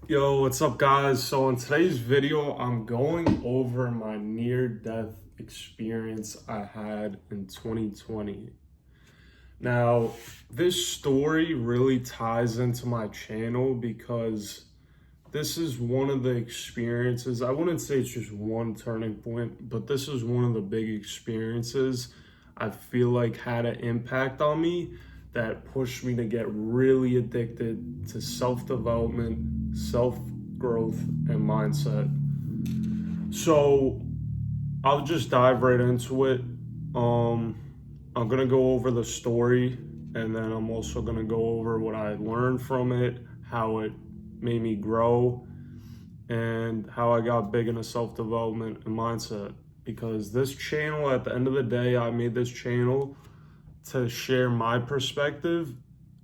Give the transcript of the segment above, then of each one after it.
Yo, what's up, guys? So, in today's video, I'm going over my near-death experience I had in 2020. Now, this story really ties into my channel because this is one of the experiences. I wouldn't say it's just one turning point, but this is one of the big experiences I feel like had an impact on me that pushed me to get really addicted to self development, self growth, and mindset. So I'll just dive right into it. Um, I'm gonna go over the story, and then I'm also gonna go over what I learned from it, how it made me grow, and how I got big into self development and mindset. Because this channel, at the end of the day, I made this channel to share my perspective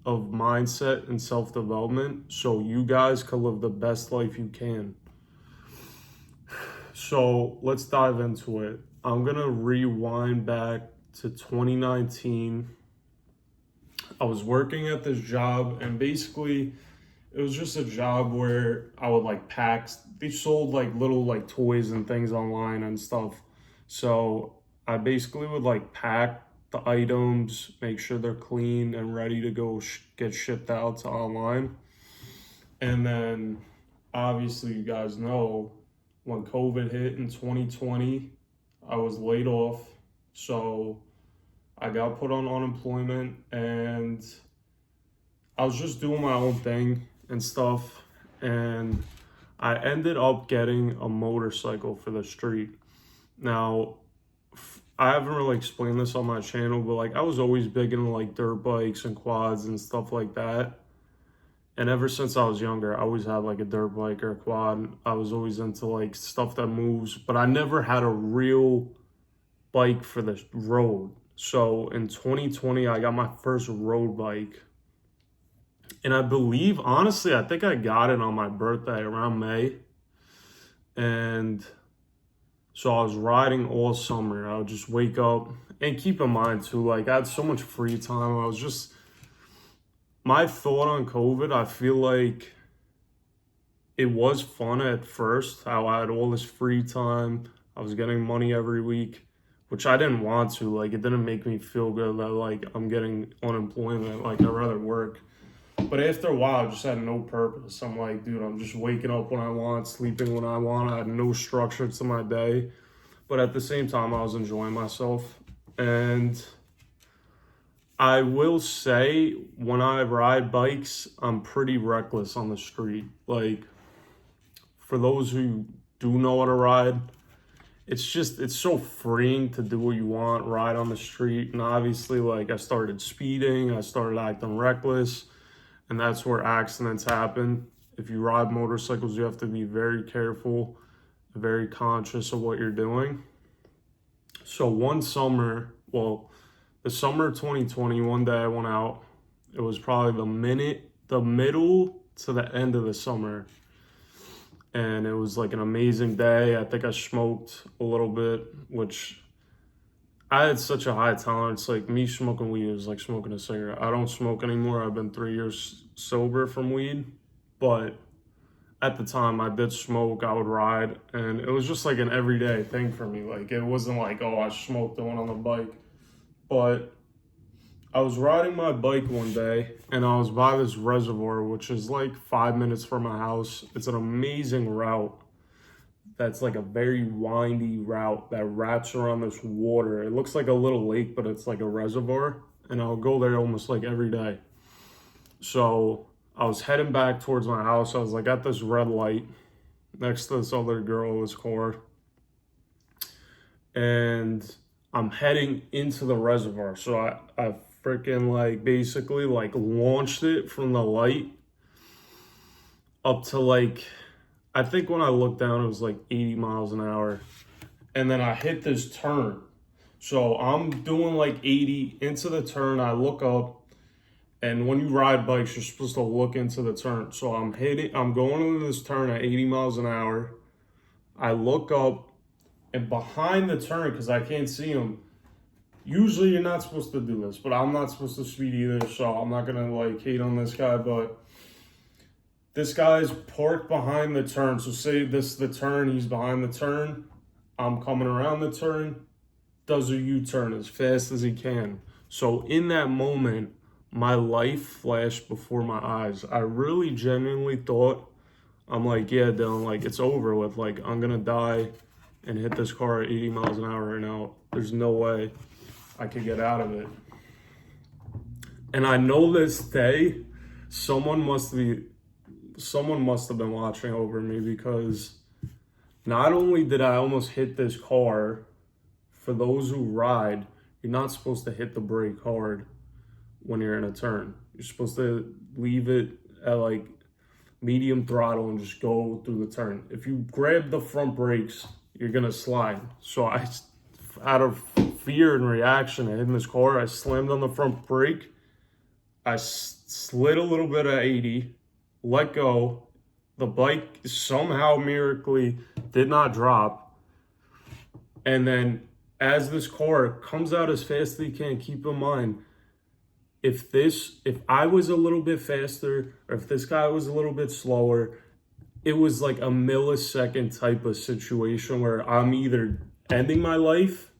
of mindset and self development so you guys can live the best life you can. So let's dive into it. I'm gonna rewind back to 2019. I was working at this job, and basically it was just a job where I would like pack. They sold like little like toys and things online and stuff. So I basically would like pack the items, make sure they're clean and ready to go get shipped out to online. And then obviously you guys know when COVID hit in 2020, I was laid off. So I got put on unemployment and I was just doing my own thing and stuff. And I ended up getting a motorcycle for the street. Now, I haven't really explained this on my channel, but like I was always big into like dirt bikes and quads and stuff like that. And ever since I was younger, I always had like a dirt bike or a quad. I was always into like stuff that moves, but I never had a real bike for the road. So in 2020, I got my first road bike. And I believe, honestly, I think I got it on my birthday around May. And so I was riding all summer. I would just wake up and keep in mind too, like I had so much free time. My thought on COVID, I feel like it was fun at first, how I had all this free time. I was getting money every week, which I didn't want to. Like it didn't make me feel good that like I'm getting unemployment. Like I'd rather work. But after a while, I just had no purpose. I'm like, dude, I'm just waking up when I want, sleeping when I want. I had no structure to my day. But at the same time, I was enjoying myself. And I will say, when I ride bikes, I'm pretty reckless on the street. Like, for those who do know how to ride, it's so freeing to do what you want, ride on the street. And obviously, like, I started speeding, I started acting reckless, and that's where accidents happen. If you ride motorcycles, you have to be very careful, very conscious of what you're doing. So one summer, well, the summer of 2020, one day I went out. It was probably the middle to the end of the summer. And it was like an amazing day. I think I smoked a little bit, which I had such a high tolerance. Like me smoking weed is like smoking a cigarette. I don't smoke anymore. I've been 3 years sober from weed. But at the time I did smoke, I would ride, and it was just like an everyday thing for me. Like it wasn't like, oh, I smoked the one on the bike. But I was riding my bike one day and I was by this reservoir, which is like 5 minutes from my house. It's an amazing route. That's like a very windy route that wraps around this water. It looks like a little lake, but it's like a reservoir. And I'll go there almost like every day. So I was heading back towards my house. I was like at this red light next to this other girl in this car. And I'm heading into the reservoir. So I freaking like basically like launched it from the light up to like, I think when I looked down, it was like 80 miles an hour. And then I hit this turn. So I'm doing like 80 into the turn. I look up. And when you ride bikes, you're supposed to look into the turn. So I'm going into this turn at 80 miles an hour. I look up, and behind the turn, because I can't see him, usually you're not supposed to do this, but I'm not supposed to speed either, so I'm not gonna like hate on this guy. But This guy's parked behind the turn. So say this is the turn, he's behind the turn. I'm coming around the turn, does a U-turn as fast as he can. So in that moment, my life flashed before my eyes. I really genuinely thought, I'm like, yeah, Dylan, like it's over with. Like I'm gonna die and hit this car at 80 miles an hour right now. There's no way I could get out of it. And I know this day, someone must have been watching over me, because not only did I almost hit this car, for those who ride, you're not supposed to hit the brake hard when you're in a turn. You're supposed to leave it at like medium throttle and just go through the turn. If you grab the front brakes, you're gonna slide. So out of fear and reaction at hitting this car, I slammed on the front brake. I slid a little bit at 80, let go. The bike somehow miraculously did not drop. And then as this car comes out as fast as you can, keep in mind, if I was a little bit faster, or if this guy was a little bit slower, it was like a millisecond type of situation where I'm either ending my life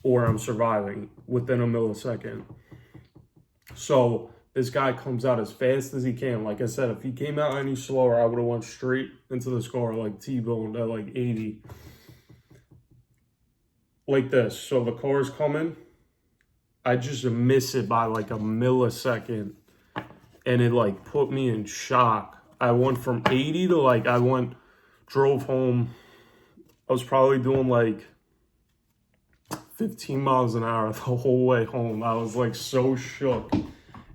or I'm surviving within a millisecond. So this guy comes out as fast as he can. Like I said, if he came out any slower, I would have went straight into the car, like T-boned at like 80. Like this. So the car's coming. I just miss it by like a millisecond. And it like put me in shock. I went from 80 to like, drove home. I was probably doing like 15 miles an hour the whole way home. I was like so shook.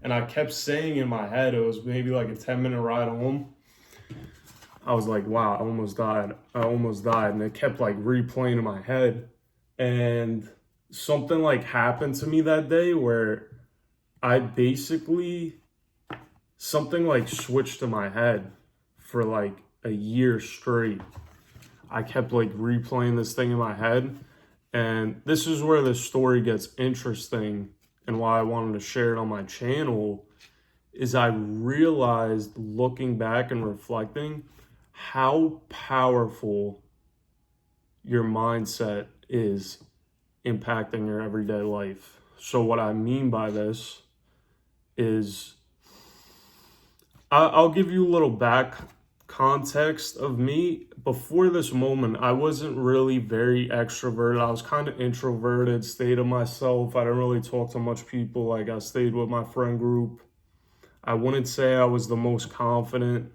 And I kept saying in my head, it was maybe like a 10-minute ride home. I was like, wow, I almost died. And it kept like replaying in my head. And something like happened to me that day where something like switched to my head for like a year straight. I kept like replaying this thing in my head. And this is where the story gets interesting, and why I wanted to share it on my channel, is I realized, looking back and reflecting, how powerful your mindset is impacting your everyday life. So what I mean by this is, I'll give you a little back context of me. Before this moment, I wasn't really very extroverted. I was kind of introverted, stayed to myself. I didn't really talk to much people. Like, I stayed with my friend group. I wouldn't say I was the most confident.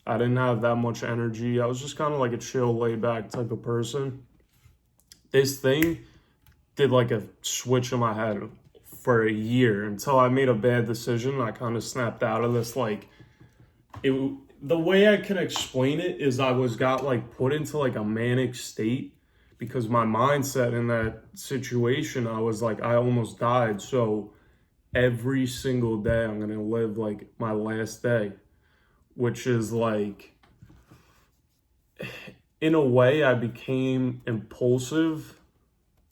I didn't have that much energy. I was just kind of like a chill, laid back type of person. This thing did like a switch in my head for a year, until I made a bad decision. I kind of snapped out of this. Like, the way I can explain it is I got like put into like a manic state, because my mindset in that situation, I was like, I almost died. So every single day I'm going to live like my last day, which is like, in a way, I became impulsive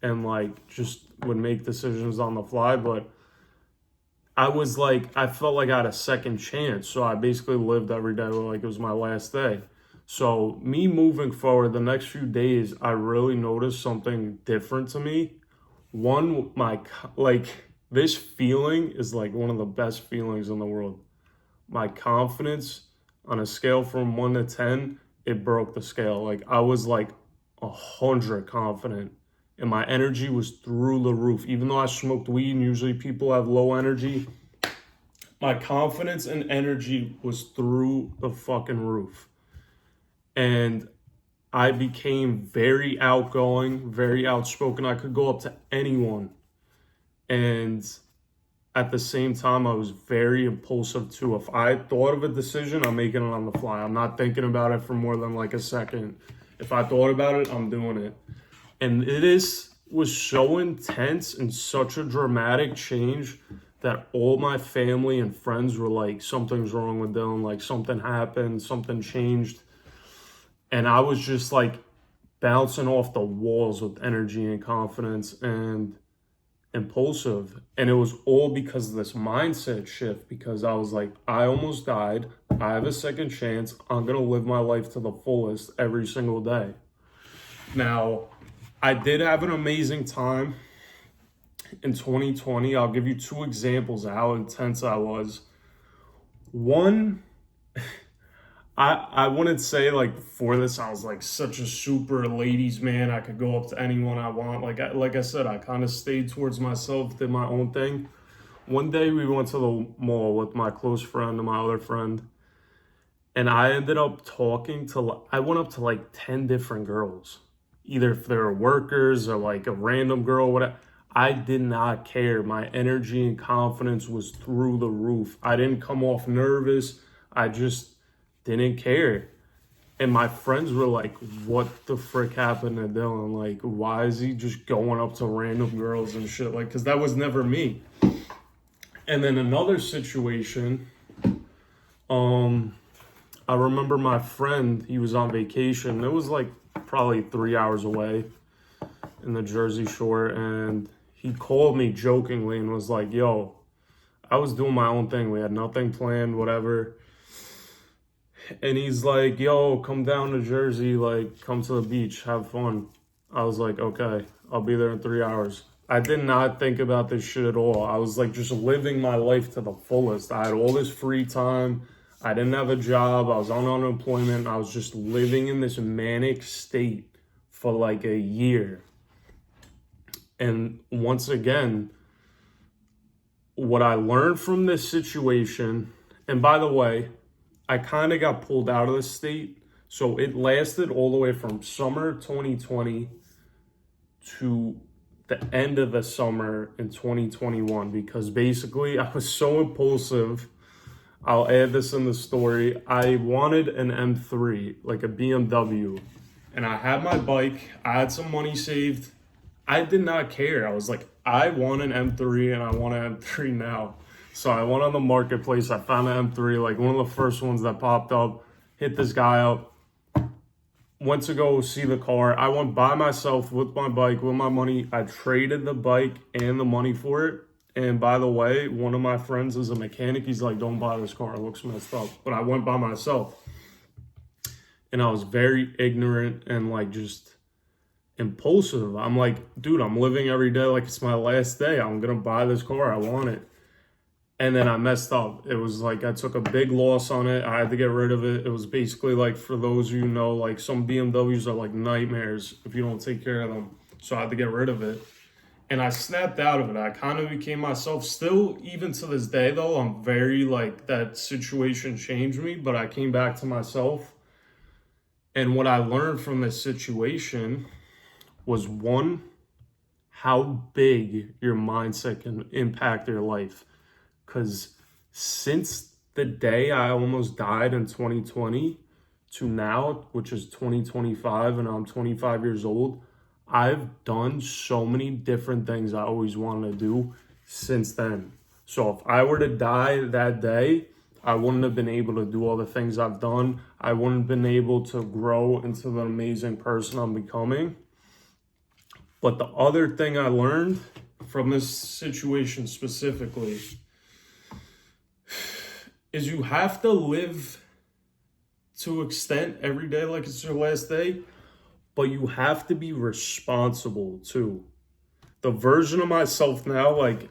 and like just would make decisions on the fly. But I felt like I had a second chance. So I basically lived every day like it was my last day. So me moving forward, the next few days, I really noticed something different to me. One, this feeling is like one of the best feelings in the world. My confidence, on a scale from 1 to 10, it broke the scale. Like, I was like 100 confident. And my energy was through the roof. Even though I smoked weed, and usually people have low energy, my confidence and energy was through the fucking roof. And I became very outgoing, very outspoken. I could go up to anyone. And at the same time, I was very impulsive too. If I thought of a decision, I'm making it on the fly. I'm not thinking about it for more than like a second. If I thought about it, I'm doing it. And was so intense and such a dramatic change that all my family and friends were like, something's wrong with Dylan. Like, something happened, something changed. And I was just like bouncing off the walls with energy and confidence and impulsive. And it was all because of this mindset shift, because I was like, I almost died. I have a second chance. I'm going to live my life to the fullest every single day. Now, I did have an amazing time in 2020. I'll give you two examples of how intense I was. One, I wouldn't say like before this I was like such a super ladies man. I could go up to anyone I want. Like I said, I kind of stayed towards myself, did my own thing. One day we went to the mall with my close friend and my other friend, and I ended up I went up to like 10 different girls, either if they were workers or like a random girl, whatever. I did not care. My energy and confidence was through the roof. I didn't come off nervous. I just didn't care. And my friends were like, what the frick happened to Dylan? Like, why is he just going up to random girls and shit? Like, because that was never me. And then another situation, I remember my friend, he was on vacation. It was like probably 3 hours away in the Jersey Shore. And he called me jokingly and was like, yo, I was doing my own thing. We had nothing planned, whatever. And he's like, yo, come down to Jersey, like, come to the beach, have fun. I was like, okay, I'll be there in 3 hours. I did not think about this shit at all. I was like just living my life to the fullest. I had all this free time. I didn't have a job. I was on unemployment. I was just living in this manic state for like a year. And once again, what I learned from this situation, and by the way, I kind of got pulled out of the state. So it lasted all the way from summer 2020 to the end of the summer in 2021, because basically I was so impulsive. I'll add this in the story. I wanted an M3, like a BMW, and I had my bike. I had some money saved. I did not care. I was like, I want an M3 and I want an M3 now. So I went on the marketplace. I found an M3, like one of the first ones that popped up, hit this guy up. Went to go see the car. I went by myself with my bike, with my money. I traded the bike and the money for it. And by the way, one of my friends is a mechanic. He's like, don't buy this car. It looks messed up. But I went by myself. And I was very ignorant and like just impulsive. I'm like, dude, I'm living every day like it's my last day. I'm going to buy this car. I want it. And then I messed up. It was like I took a big loss on it. I had to get rid of it. It was basically like, for those of you who know, like some BMWs are like nightmares if you don't take care of them. So I had to get rid of it. And I snapped out of it. I kind of became myself. Still, even to this day, though, I'm very like, that situation changed me, but I came back to myself. And what I learned from this situation was, one, how big your mindset can impact your life. Because since the day I almost died in 2020 to now, which is 2025, and I'm 25 years old, I've done so many different things I always wanted to do since then. So if I were to die that day, I wouldn't have been able to do all the things I've done. I wouldn't have been able to grow into the amazing person I'm becoming. But the other thing I learned from this situation specifically is you have to live to an extent every day like it's your last day, but you have to be responsible too. The version of myself now, like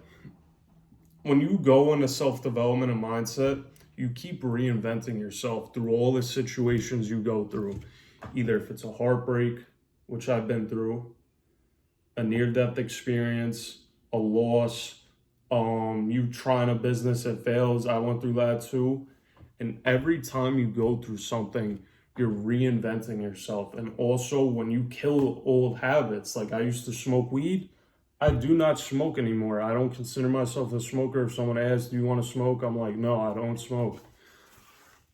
when you go into self-development and mindset, you keep reinventing yourself through all the situations you go through. Either if it's a heartbreak, which I've been through, a near-death experience, a loss, you trying a business that fails. I went through that too. And every time you go through something, you're reinventing yourself. And also when you kill old habits, like I used to smoke weed, I do not smoke anymore. I don't consider myself a smoker. If someone asks, do you want to smoke? I'm like, no, I don't smoke.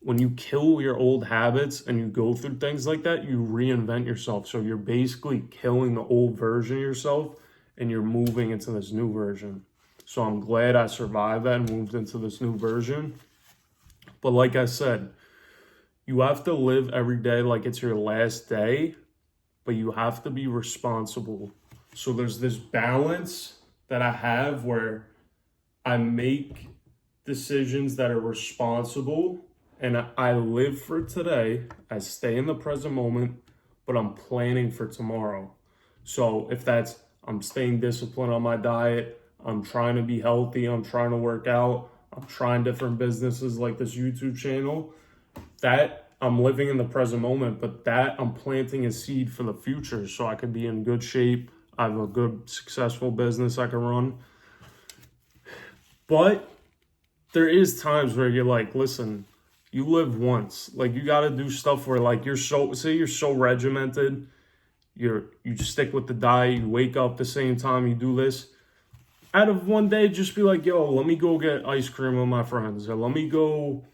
When you kill your old habits and you go through things like that, you reinvent yourself. So you're basically killing the old version of yourself and you're moving into this new version. So I'm glad I survived that and moved into this new version. But like I said, you have to live every day like it's your last day, but you have to be responsible. So there's this balance that I have where I make decisions that are responsible, And I live for today. I stay in the present moment, but I'm planning for tomorrow. So if that's, I'm staying disciplined on my diet, I'm trying to be healthy, I'm trying to work out, I'm trying different businesses like this YouTube channel, that I'm living in the present moment, but that I'm planting a seed for the future so I could be in good shape. I have a good, successful business I can run. But there is times where you're like, listen, you live once. Like, you got to do stuff where, like, say you're so regimented, you just stick with the diet, you wake up the same time, you do this. Out of one day, just be like, yo, let me go get ice cream with my friends, or let me go,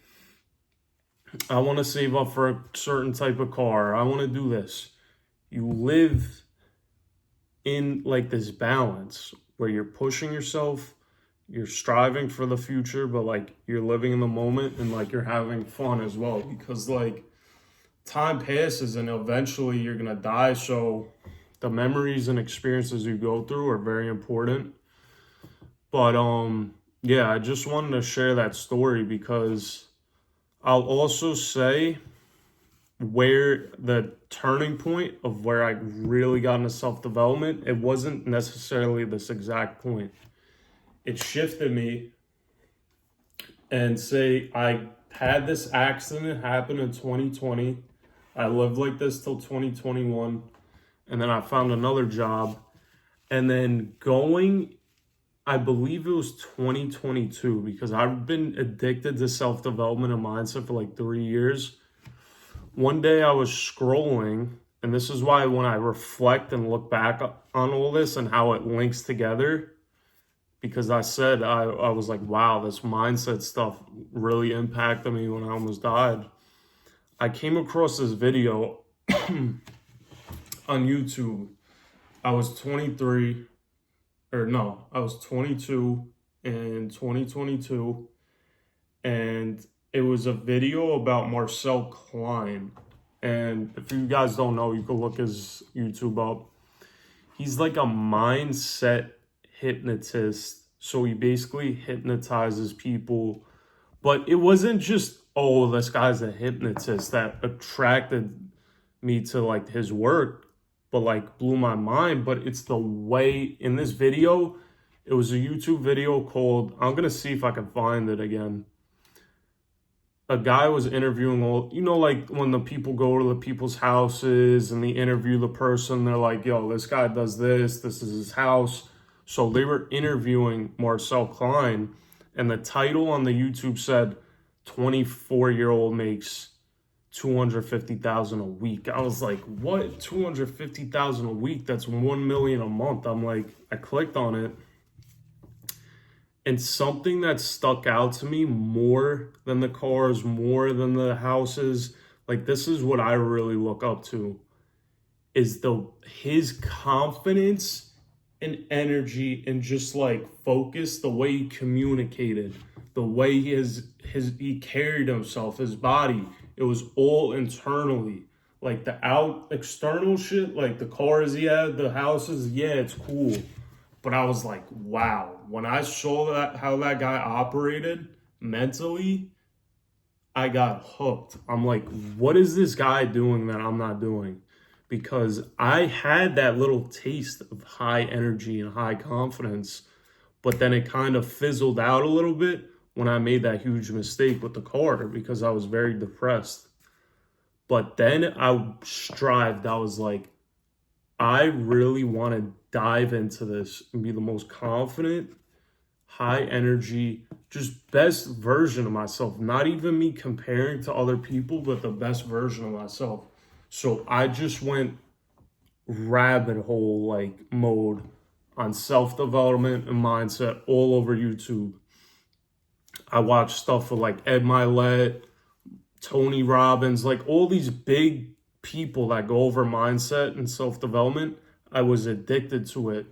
I want to save up for a certain type of car, I want to do this. You live in like this balance where you're pushing yourself, you're striving for the future, but like you're living in the moment and like you're having fun as well, because like time passes and eventually you're gonna die. So the memories and experiences you go through are very important. But yeah, I just wanted to share that story because I'll also say where the turning point of where I really got into self-development, it wasn't necessarily this exact point. It shifted me, and say I had this accident happen in 2020. I lived like this till 2021, and then I found another job, and then going, I believe it was 2022, because I've been addicted to self-development and mindset for like 3 years. One day I was scrolling, and this is why when I reflect and look back on all this and how it links together, because I said, I was like, wow, this mindset stuff really impacted me when I almost died. I came across this video on YouTube. I was 23, or no, I was 22 in 2022, and it was a video about Marcel Klein. And if you guys don't know, you can look his YouTube up. He's like a mindset hypnotist. So he basically hypnotizes people. But it wasn't just, oh, this guy's a hypnotist that attracted me to like his work, but like blew my mind. But it's the way in this video, it was a YouTube video called, I'm going to see if I can find it again. A guy was interviewing all, like when the people go to the people's houses and they interview the person, they're like, yo, this guy does this is his house. So they were interviewing Marcel Klein, and the title on the YouTube said, 24-year-old makes $250,000 a week. I was like, what? $250,000 a week? That's $1 million a month. I'm like, I clicked on it. And something that stuck out to me more than the cars, more than the houses, like this is what I really look up to, is his confidence and energy and just like focus, the way he communicated, the way he carried himself, his body. It was all internally. Like the external shit, like the cars he had, the houses, yeah, it's cool. But I was like, wow, when I saw how that guy operated mentally, I got hooked. I'm like, what is this guy doing that I'm not doing? Because I had that little taste of high energy and high confidence, but then it kind of fizzled out a little bit when I made that huge mistake with the car because I was very depressed. But then I strived. I was like, I really want to dive into this and be the most confident, high energy, just best version of myself. Not even me comparing to other people, but the best version of myself. So I just went rabbit hole like mode on self-development and mindset all over YouTube. I watched stuff with like Ed Milet, Tony Robbins, like all these big people that go over mindset and self-development. I was addicted to it.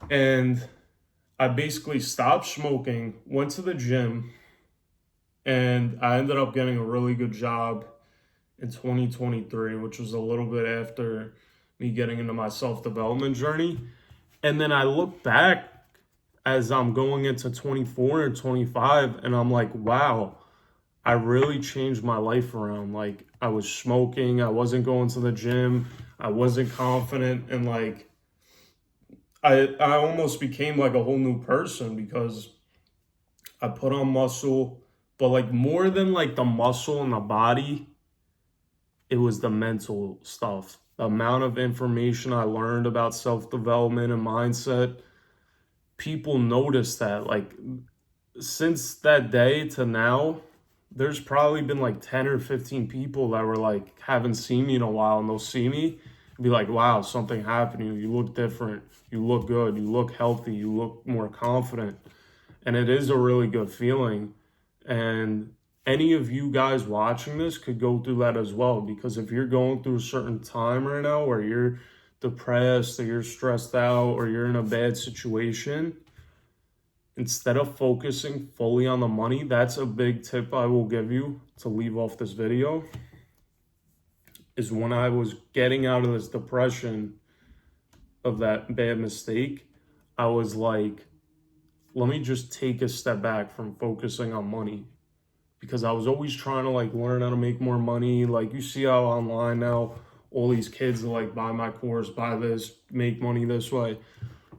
And I basically stopped smoking, went to the gym, and I ended up getting a really good job in 2023, which was a little bit after me getting into my self-development journey. And then I look back as I'm going into 24 and 25, and I'm like, wow, I really changed my life around. Like, I was smoking, I wasn't going to the gym, I wasn't confident, and like I almost became like a whole new person because I put on muscle, but like more than like the muscle and the body, it was the mental stuff. The amount of information I learned about self-development and mindset, people noticed that. Like, since that day to now, there's probably been like 10 or 15 people that were like, haven't seen me in a while, and they'll see me and be like, wow, something happened to you. You look different. You look good. You look healthy. You look more confident. And it is a really good feeling. And any of you guys watching this could go through that as well. Because if you're going through a certain time right now where you're depressed or you're stressed out or you're in a bad situation, instead of focusing fully on the money, that's a big tip I will give you to leave off this video, is when I was getting out of this depression of that bad mistake, I was like, let me just take a step back from focusing on money, because I was always trying to like learn how to make more money. Like, you see how online now all these kids are like, buy my course, buy this, make money this way.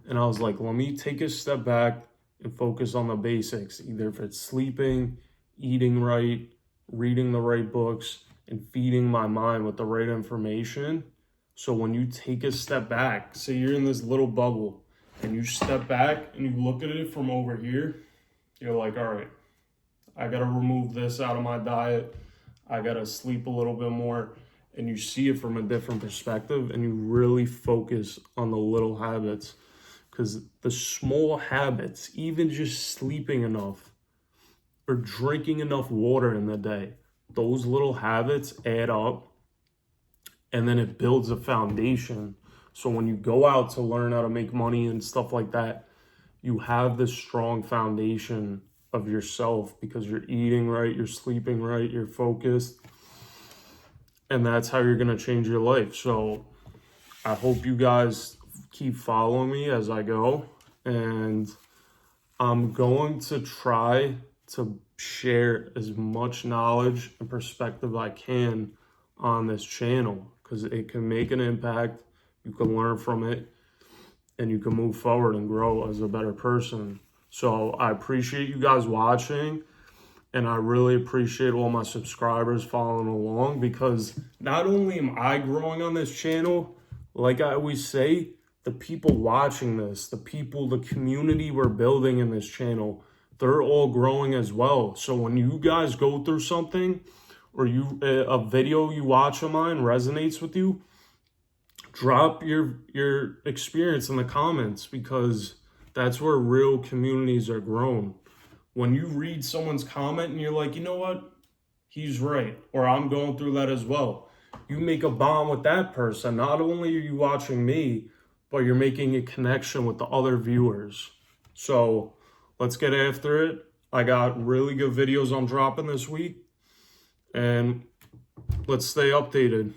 And I was like, let me take a step back and focus on the basics, either if it's sleeping, eating right, reading the right books, and feeding my mind with the right information. So when you take a step back, say you're in this little bubble, and you step back and you look at it from over here, you're like, all right, I got to remove this out of my diet. I got to sleep a little bit more. And you see it from a different perspective, and you really focus on the little habits. Because the small habits, even just sleeping enough or drinking enough water in the day, those little habits add up, and then it builds a foundation. So when you go out to learn how to make money and stuff like that, you have this strong foundation of yourself because you're eating right, you're sleeping right, you're focused, and that's how you're going to change your life. So I hope you guys keep following me as I go, and I'm going to try to share as much knowledge and perspective I can on this channel, because it can make an impact. You can learn from it, and you can move forward and grow as a better person. So I appreciate you guys watching, and I really appreciate all my subscribers following along, because not only am I growing on this channel, like I always say, the people watching this, the people, the community we're building in this channel, they're all growing as well. So when you guys go through something, or a video you watch of mine resonates with you, drop your experience in the comments, because that's where real communities are grown. When you read someone's comment and you're like, you know what, he's right, or I'm going through that as well, you make a bond with that person. Not only are you watching me, but you're making a connection with the other viewers. So let's get after it. I got really good videos I'm dropping this week, and let's stay updated.